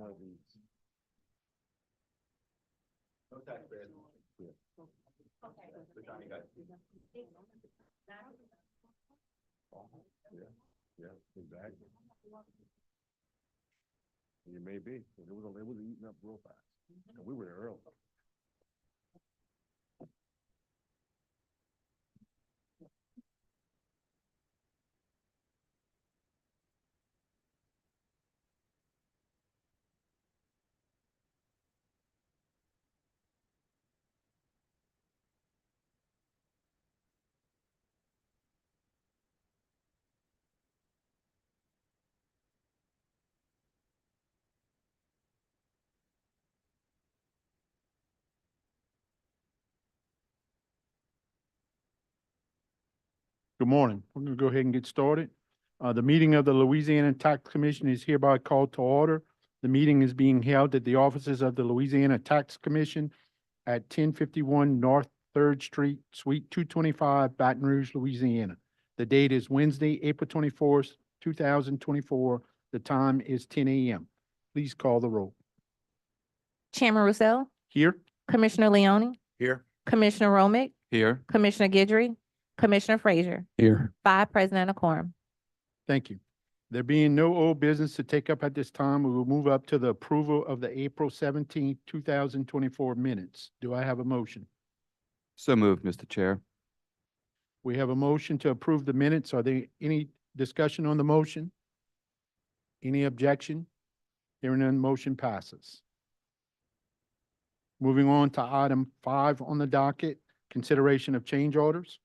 of these. No taxpayers. Yeah. Yeah, exactly. You may be. It was eating up real fast. And we were there early. Good morning. We're going to go ahead and get started. The meeting of the Louisiana Tax Commission is hereby called to order. The meeting is being held at the offices of the Louisiana Tax Commission at 1051 North 3rd Street, Suite 225, Baton Rouge, Louisiana. The date is Wednesday, April 24th, 2024. The time is 10 a.m. Please call the roll. Chairman Roussel, Here? Commissioner Leone, Here. Commissioner Romick, Here. Commissioner Guidry, Commissioner Frazier, Here. 5 present and a quorum. Thank you. There being no old business to take up at this time, we will move up to the approval of the April 17th, 2024 minutes. Do I have a motion? So moved, Mr. Chair. We have a motion to approve the minutes. Are there any discussion on the motion? Any objection? Hearing none, motion passes. Moving on to item 5 on the docket, consideration of change orders.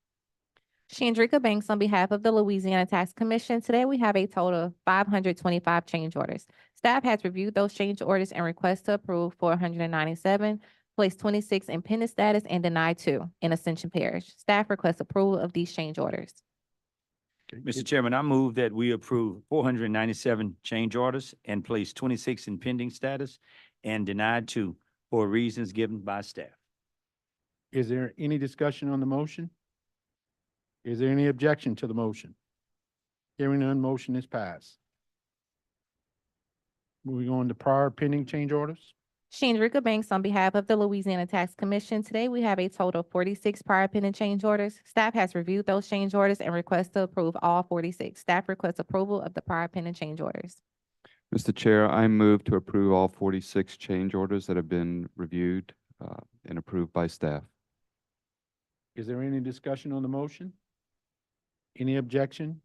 Shandrika Banks, on behalf of the Louisiana Tax Commission, today we have a total of 525 change orders. Staff has reviewed those change orders and requests to approve 497, placed 26 in pending status, and denied 2 in Ascension Parish. Staff requests approval of these change orders. Okay. Mr. Chairman, I move that we approve 497 change orders and place 26 in pending status and denied 2 for reasons given by staff. Is there any discussion on the motion? Is there any objection to the motion? Hearing none, motion is passed. Moving on to prior pending change orders. Shandrika Banks, on behalf of the Louisiana Tax Commission, today we have a total of 46 prior pending change orders. Staff has reviewed those change orders and requests to approve all 46. Staff requests approval of the prior pending change orders. Mr. Chair, I move to approve all 46 change orders that have been reviewed and approved by staff. Is there any discussion on the motion? Any objection?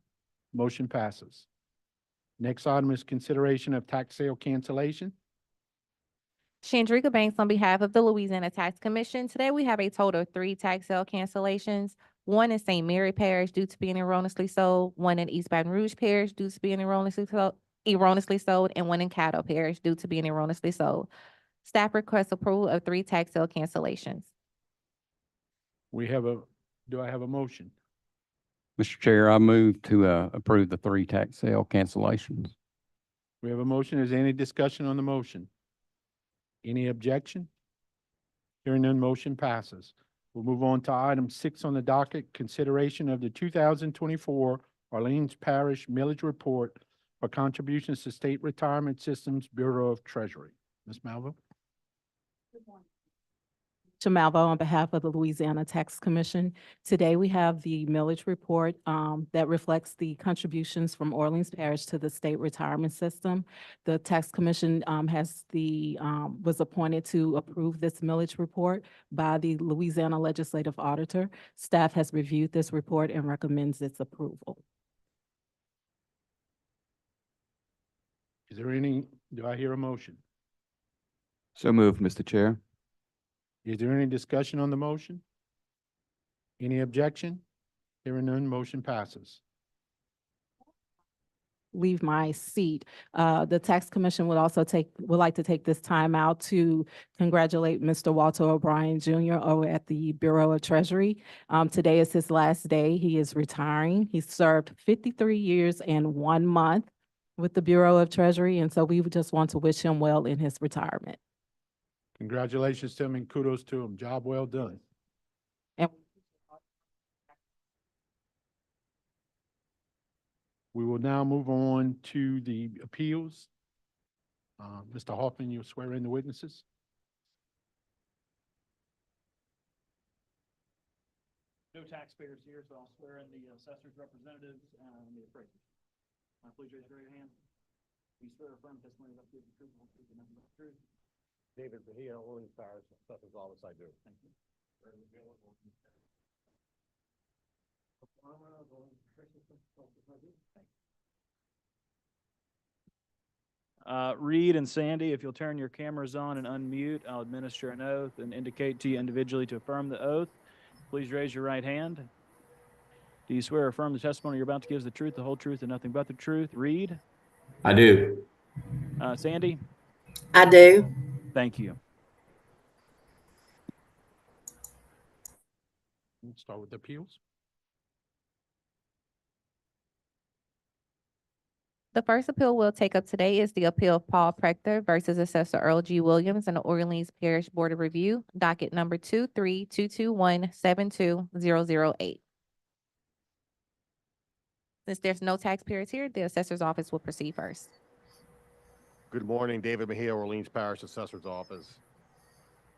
Motion passes. Next item is consideration of tax sale cancellation. Shandrika Banks, on behalf of the Louisiana Tax Commission, today we have a total of 3 tax sale cancellations. 1 in St. Mary Parish due to being erroneously sold, 1 in East Baton Rouge Parish due to being erroneously sold, and 1 in Caddo Parish due to being erroneously sold. Staff requests approval of 3 tax sale cancellations. Do I have a motion? Mr. Chair, I move to approve the 3 tax sale cancellations. We have a motion. Is there any discussion on the motion? Any objection? Hearing none, motion passes. We'll move on to item 6 on the docket, consideration of the 2024 Orleans Parish Millage Report for contributions to State Retirement Systems Bureau of Treasury. Ms. Malvo? Good morning. Malvo on behalf of the Louisiana Tax Commission. Today we have the millage report that reflects the contributions from Orleans Parish to the state retirement system. The Tax Commission was appointed to approve this millage report by the Louisiana Legislative Auditor. Staff has reviewed this report and recommends its approval. Do I hear a motion? So moved, Mr. Chair. Is there any discussion on the motion? Any objection? Hearing none, motion passes. Leave my seat. The Tax Commission would like to take this time out to congratulate Mr. Walter O'Brien Jr. over at the Bureau of Treasury. Today is his last day. He is retiring. He served 53 years and 1 month with the Bureau of Treasury, and so we would just want to wish him well in his retirement. Congratulations to him and kudos to him. Job well done. And we will now move on to the appeals. Mr. Hoffman, you swear in the witnesses? No taxpayers here, so I'll swear in the assessor's representatives and the appraisers. Please raise your right hand. Do you swear or affirm testimony about the truth, the whole truth, and nothing but the truth? David Bahia, Orleans Parish, Assessor's Office, I do. Thank you. Reed and Sandy, if you'll turn your cameras on and unmute, I'll administer an oath and indicate to you individually to affirm the oath. Please raise your right hand. Do you swear or affirm the testimony you're about to give is the truth, the whole truth, and nothing but the truth? Reed? I do. Sandy? I do. Thank you. Let's start with appeals. The first appeal we'll take up today is the appeal of Paul Prector versus Assessor Earl G. Williams in the Orleans Parish Board of Review, docket number 23-221-72008. Since there's no taxpayers here, the assessor's office will proceed first. Good morning, David Bahia, Orleans Parish Assessor's Office.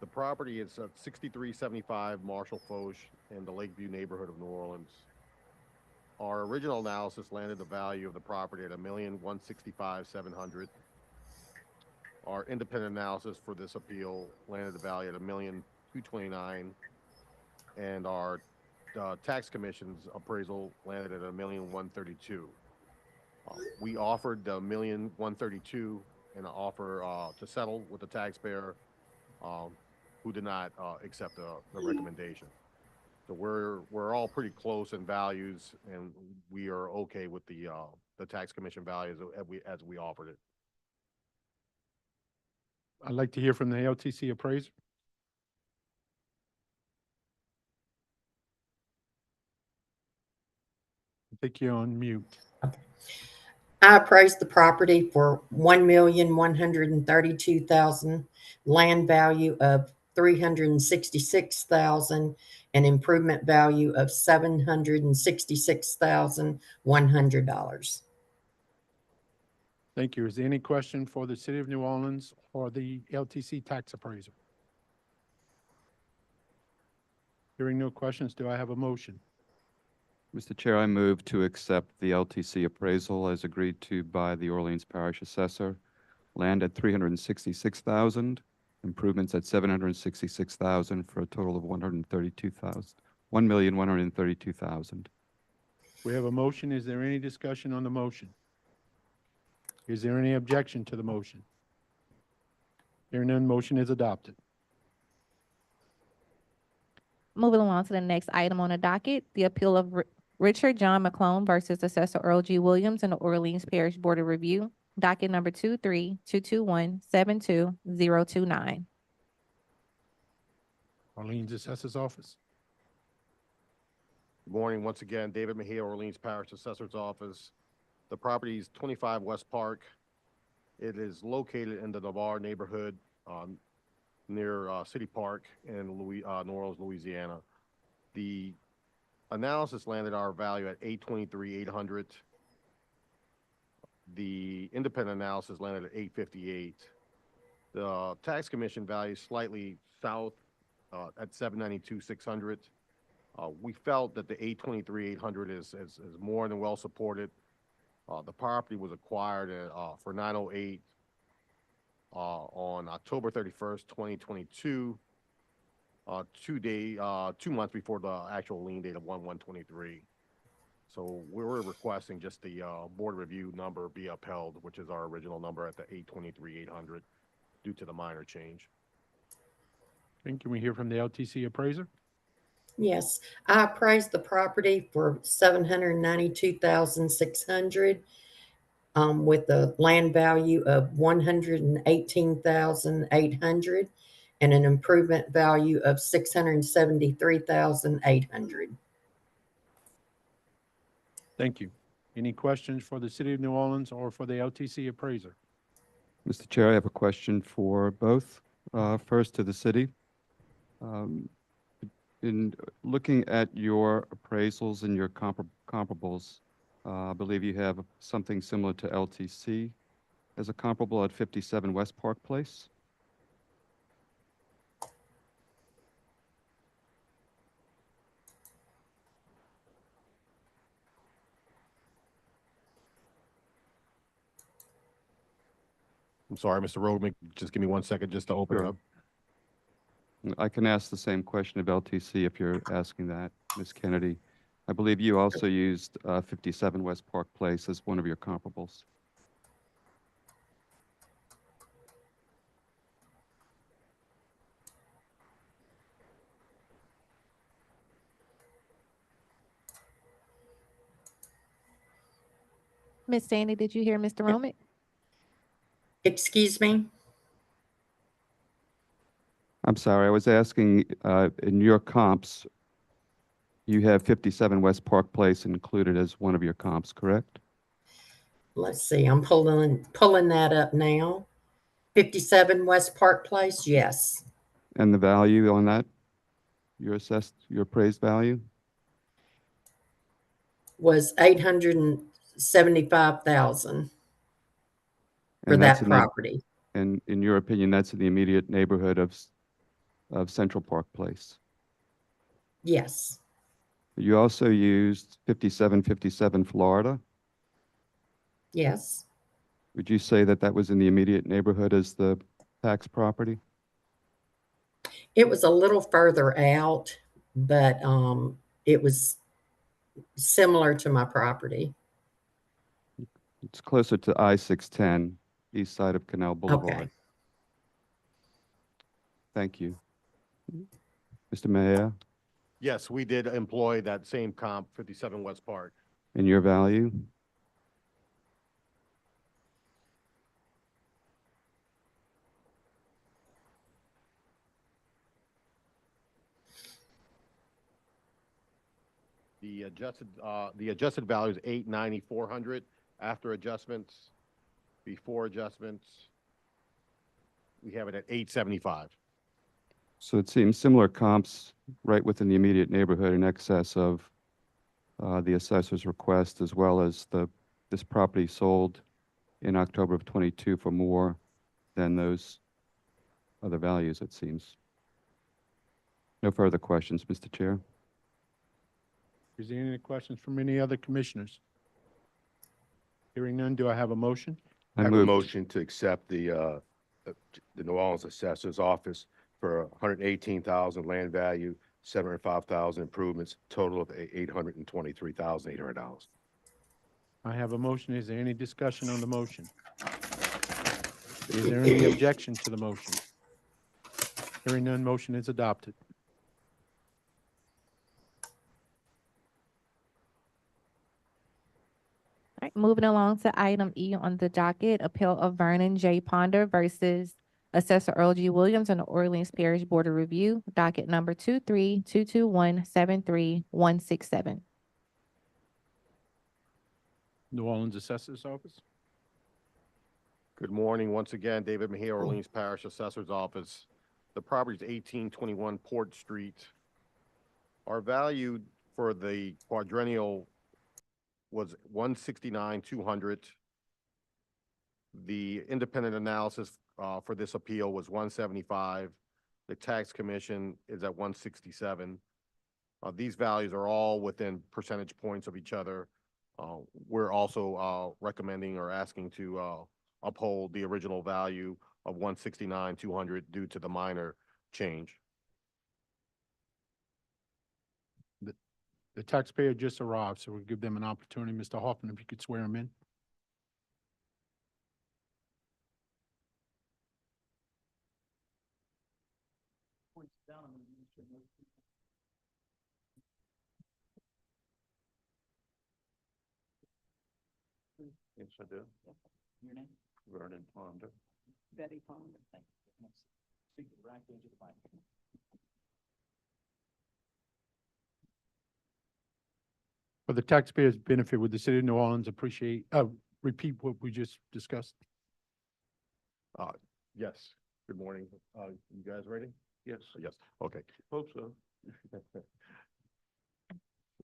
The property is at 6375 Marshall Foch in the Lakeview neighborhood of New Orleans. Our original analysis landed the value of the property at $1,165,700. Our independent analysis for this appeal landed the value at $1,229,000, and our tax commission's appraisal landed at $1,132,000. We offered the $1,132,000 in an offer to settle with the taxpayer, who did not accept the recommendation. So we're all pretty close in values, and we are okay with the tax commission values as we offered it. I'd like to hear from the LTC appraiser. I think you're on mute. I appraised the property for $1,132,000, land value of $366,000, and improvement value of $766,100. Thank you. Is there any question for the City of New Orleans or the LTC tax appraiser? Hearing no questions, do I have a motion? Mr. Chair, I move to accept the LTC appraisal as agreed to by the Orleans Parish Assessor. Land at $366,000, improvements at $766,000 for a total of $1,132,000. We have a motion. Is there any discussion on the motion? Is there any objection to the motion? Hearing none, motion is adopted. Moving along to the next item on the docket, the appeal of Richard John McClone versus Assessor Earl G. Williams in the Orleans Parish Board of Review, docket number 23-221-72029. Orleans Assessor's Office. Good morning, once again, David Mejia, Orleans Parish Assessor's Office. The property is 25 West Park. It is located in the Navarre neighborhood near City Park in New Orleans, Louisiana. The analysis landed our value at $823,800. The independent analysis landed at $858,000. The tax commission value slightly south at $792,600. We felt that the $823,800 is more than well supported. The property was acquired for $908 on October 31st, 2022, 2 months before the actual lien date of 1/1/23. So we're requesting just the board review number be upheld, which is our original number at the $823,800 due to the minor change. And can we hear from the LTC appraiser? Yes, I appraised the property for $792,600, with a land value of $118,800 and an improvement value of $673,800. Thank you. Any questions for the City of New Orleans or for the LTC appraiser? Mr. Chair, I have a question for both. First to the city. In looking at your appraisals and your comparables, I believe you have something similar to LTC. as a comparable at 57 West Park Place. I'm sorry, Mr. Rogan, just give me 1 second just to open it Sure. up. I can ask the same question of LTC if you're asking that, Ms. Kennedy. I believe you also used 57 West Park Place as one of your comparables. Ms. Sandy, did you hear Mr. Romick? Excuse me? I'm sorry, I was asking, in your comps, you have 57 West Park Place included as one of your comps, correct? Let's see, I'm pulling that up now. 57 West Park Place, yes. And the value on that, your assessed, your appraised value? Was 875,000 for And that's that in the, property. and in your opinion, that's in the immediate neighborhood of Central Park Place. Yes, You also used 5757 Florida. yes. Would you say that that was in the immediate neighborhood as the tax property? It was a little further out, but it was similar to my property. It's closer to I-610, east side of Canal Boulevard. Okay. Thank you. Mr. Mayor, Yes, we did employ that same comp, 57 West Park. and your value? The adjusted value is 890,400 after adjustments. Before adjustments, we have it at 875. So it seems similar comps right within the immediate neighborhood in excess of the assessor's request, as well as this property sold in October of '22 for more than those other values, it seems. No further questions, Mr. Chair. Is there any questions from any other commissioners? Hearing none, do I have a motion? I I have a move, motion to accept the New Orleans Assessor's Office for 118,000 land value, 705,000 improvements, total of $823,800. I have a motion. Is there any discussion on the motion? Is there any objection to the motion? Hearing none, motion is adopted. All right, moving along to item E on the docket, appeal of Vernon J. Ponder versus Assessor Earl G. Williams on the Orleans Parish Board of Review, docket number 23-221-73167. New Orleans Assessor's Office. Good morning. Once again, David Mejia, Orleans Parish Assessor's Office. The property is 1821 Port Street. Our value for the quadrennial was 169,200. The independent analysis for this appeal was 175. The tax commission is at 167. These values are all within percentage points of each other. We're also recommending or asking to uphold the original value of 169,200 due to the minor change. The taxpayer just arrived, so we'll give them an opportunity. Mr. Hoffman, if you could swear him in. Yes, I do. Your name? Vernon Ponder. Betty Ponder. Thank you. Speak directly into the mic. For the taxpayers' benefit, would the city of New Orleans repeat what we just discussed? Yes. Good morning. You guys ready? Yes, Yes. Okay. hope so.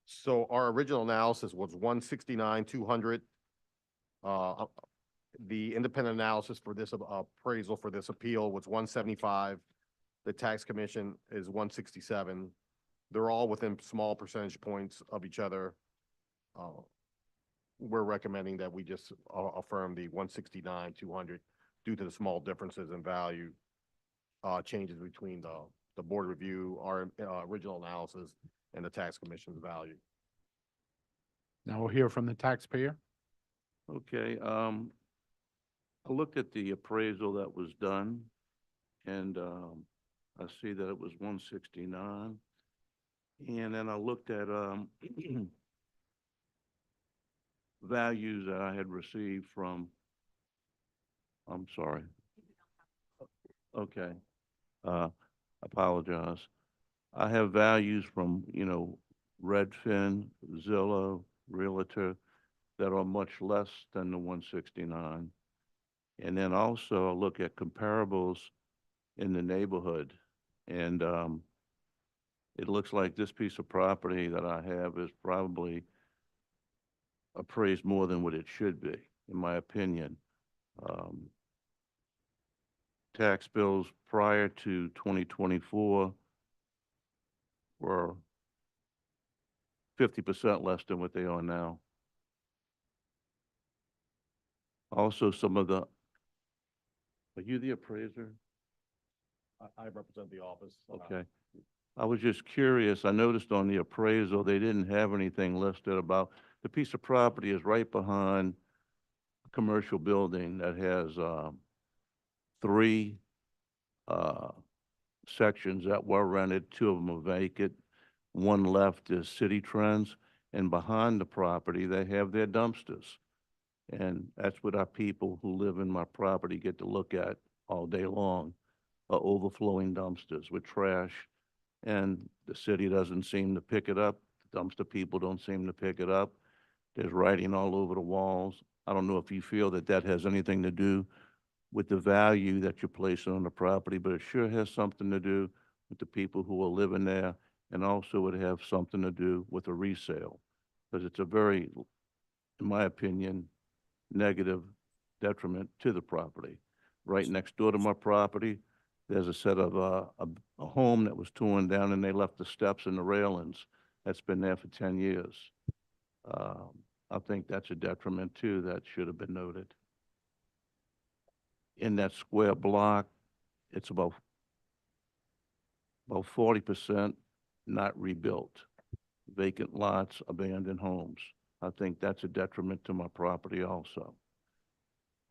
So our original analysis was 169,200. The independent analysis for this appraisal for this appeal was 175. The tax commission is 167. They're all within small percentage points of each other. We're recommending that we just affirm the 169, 200 due to the small differences in value changes between the board review, our original analysis, and the tax commission's value. Now we'll hear from the taxpayer. Okay, I looked at the appraisal that was done, and I see that it was 169. And then I looked at values that I had received from, I'm sorry. Okay, apologize. I have values from, Redfin, Zillow, Realtor, that are much less than the 169. And then also I look at comparables in the neighborhood. And it looks like this piece of property that I have is probably appraised more than what it should be, in my opinion. Tax bills prior to 2024 were 50% less than what they are now. Also, are you the appraiser? I represent the office. Okay. I was just curious, I noticed on the appraisal, they didn't have anything listed about, the piece of property is right behind a commercial building that has three sections that were rented, 2 of them are vacant. One left is City Trends, and behind the property, they have their dumpsters. And that's what our people who live in my property get to look at all day long, are overflowing dumpsters with trash. And the city doesn't seem to pick it up. The dumpster people don't seem to pick it up. There's writing all over the walls. I don't know if you feel that that has anything to do with the value that you're placing on the property, but it sure has something to do with the people who are living there, and also would have something to do with a resale. Because it's a very, in my opinion, negative detriment to the property. Right next door to my property, there's a set of a home that was torn down, and they left the steps and the railings. That's been there for 10 years. I think that's a detriment too that should have been noted. In that square block, it's about 40% not rebuilt. Vacant lots, abandoned homes. I think that's a detriment to my property also.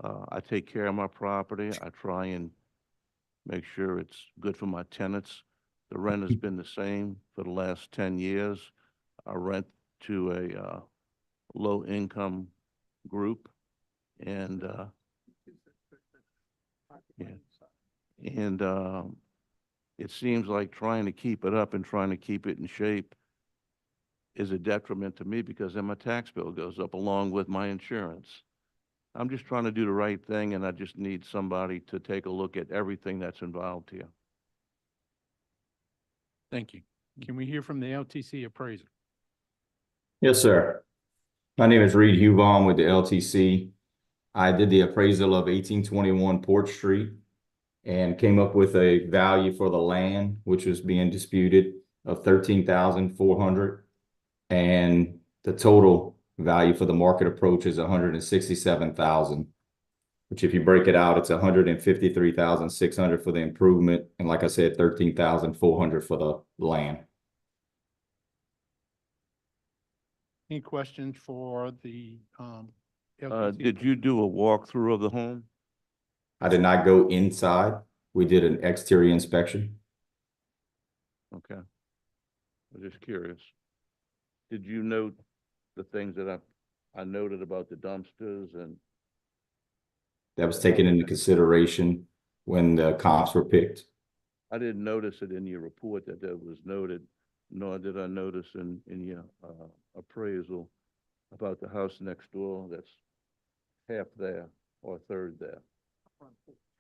I take care of my property. I try and make sure it's good for my tenants. The rent has been the same for the last 10 years. I rent to a low-income group, and it seems like trying to keep it up and trying to keep it in shape is a detriment to me, because then my tax bill goes up along with my insurance. I'm just trying to do the right thing, and I just need somebody to take a look at everything that's involved here. Thank you. Can we hear from the LTC appraiser? Yes, sir. My name is Reed Hubaum with the LTC. I did the appraisal of 1821 Port Street and came up with a value for the land, which was being disputed, of $13,400. And the total value for the market approach is $167,000, which if you break it out, it's $153,600 for the improvement. And like I said, $13,400 for the land. Any questions for the LTC? Did you do a walkthrough of the home? I did not go inside. We did an exterior inspection. Okay. I'm just curious. Did you note the things that I noted about the dumpsters and? That was taken into consideration when the comps were picked. I didn't notice it in your report that was noted, nor did I notice in your appraisal about the house next door that's half there or a third there.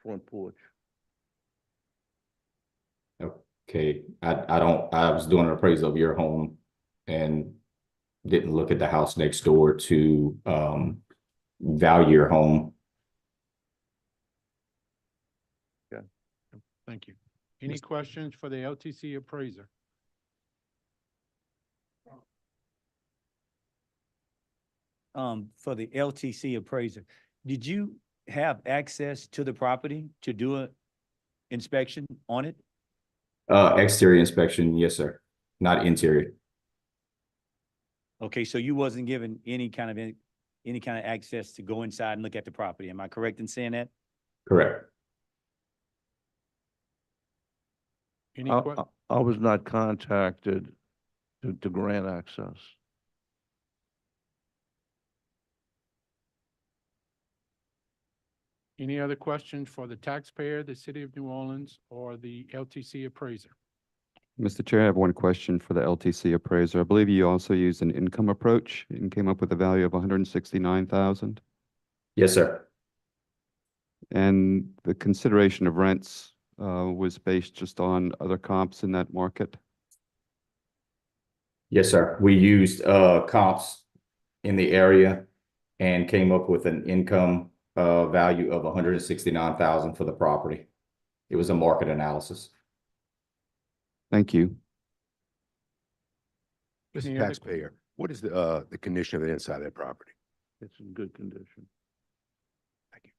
Front porch. Okay, I was doing an appraisal of your home and didn't look at the house next door to value your home. Thank you. Any questions for the LTC appraiser? For the LTC appraiser, did you have access to the property to do a inspection on it? Exterior inspection, yes, sir. Not interior. Okay, so you wasn't given any kind of access to go inside and look at the property. Am I correct in saying that? Correct. Any I was not contacted to grant access. Any other questions for the taxpayer, the city of New Orleans, or the LTC appraiser? Mr. Chair, I have one question for the LTC appraiser. I believe you also used an income approach and came up with a value of 169,000. Yes, sir. And the consideration of rents was based just on other comps in that market. Yes, sir. We used comps in the area and came up with an income value of 169,000 for the property. It was a market analysis. Thank you. Mr. Any other- Taxpayer, what is the condition of the inside of that property? It's in good condition. Thank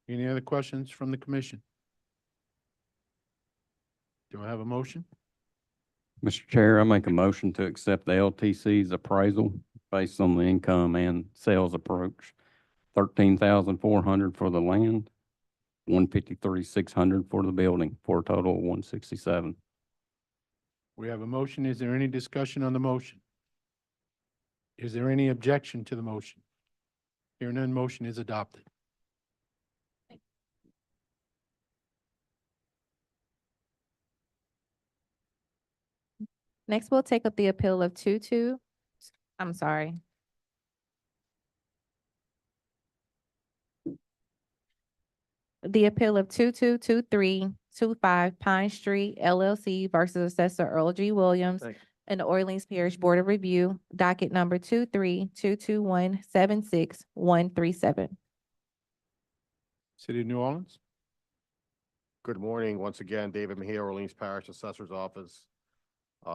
you. Any other questions from the commission? Do I have a motion? Mr. Chair, I make a motion to accept the LTC's appraisal based on the income and sales approach. 13,400 for the land, 153,600 for the building, for a total of 167. We have a motion. Is there any discussion on the motion? Is there any objection to the motion? Hearing none, motion is adopted. Next, we'll take up the appeal of I'm sorry. The appeal of 222325 Pine Street LLC versus Assessor Earl G. Williams Thank you. and the Orleans Parish Board of Review, docket number 23-221-76137. City of New Orleans? Good morning. Once again, David Mejia, Orleans Parish Assessor's Office.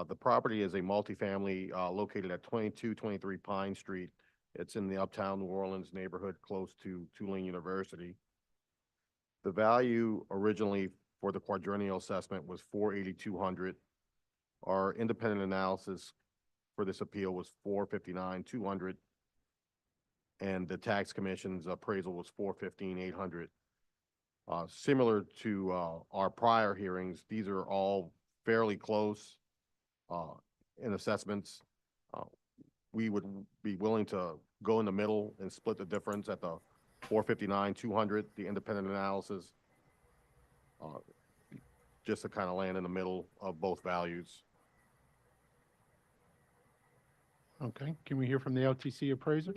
The property is a multifamily located at 2223 Pine Street. It's in the Uptown New Orleans neighborhood close to Tulane University. The value originally for the quadrennial assessment was $482,200. Our independent analysis for this appeal was $459,200. And the tax commission's appraisal was $415,800. Similar to our prior hearings, these are all fairly close in assessments. We would be willing to go in the middle and split the difference at the $459,200, the independent analysis, just to kind of land in the middle of both values. Okay, can we hear from the LTC appraiser?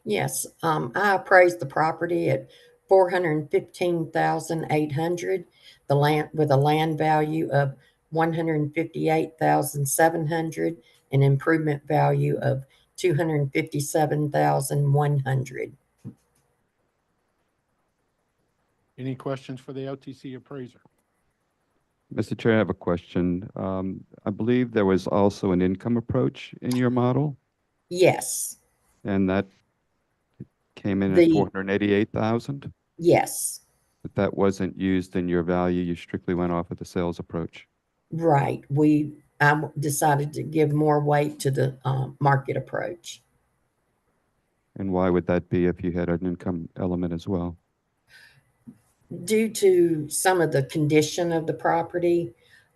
Yes, I appraised the property at $415,800, the land with a land value of $158,700, an improvement value of $257,100. Any questions for the LTC appraiser? Mr. Chair, I have a question. I believe there was also an income approach in your model, Yes, and that came in at The- 488,000, yes, but that wasn't used in your value. You strictly went off of the sales approach. right. I decided to give more weight to the market approach. And why would that be if you had an income element as well? Due to some of the condition of the property,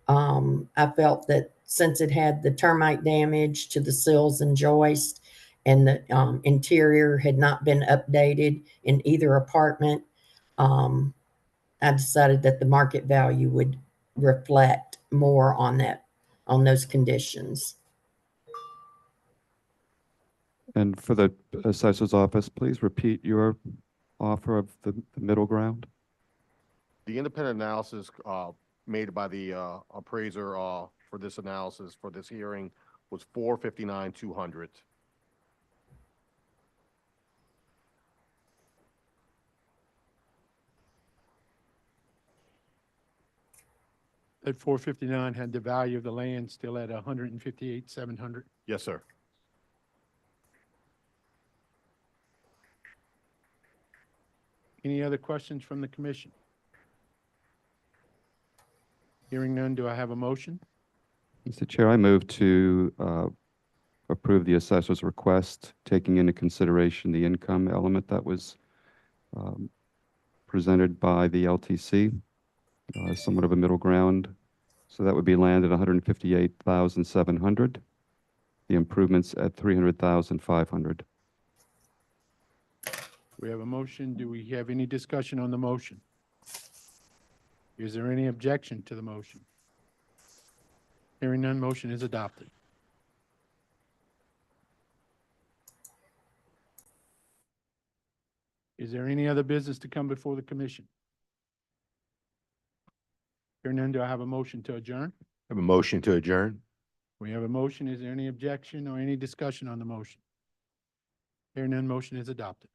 I felt that since it had the termite damage to the sills and joist and the interior had not been updated in either apartment, I decided that the market value would reflect more on those conditions. And for the assessor's office, please repeat your offer of the middle ground. The independent analysis made by the appraiser for this analysis, for this hearing, was $459,200. That 459 had the value of the land still at 158,700. Yes, sir. Any other questions from the commission? Hearing none, do I have a motion? Mr. Chair, I move to approve the assessor's request, taking into consideration the income element that was um, presented by the LTC, somewhat of a middle ground. So that would be land at 158,700, the improvements at 300,500. We have a motion. Do we have any discussion on the motion? Is there any objection to the motion? Hearing none, motion is adopted. Is there any other business to come before the commission? Hearing none, do I have a motion to adjourn? Have a motion to adjourn? We have a motion. Is there any objection or any discussion on the motion? Hearing none, motion is adopted.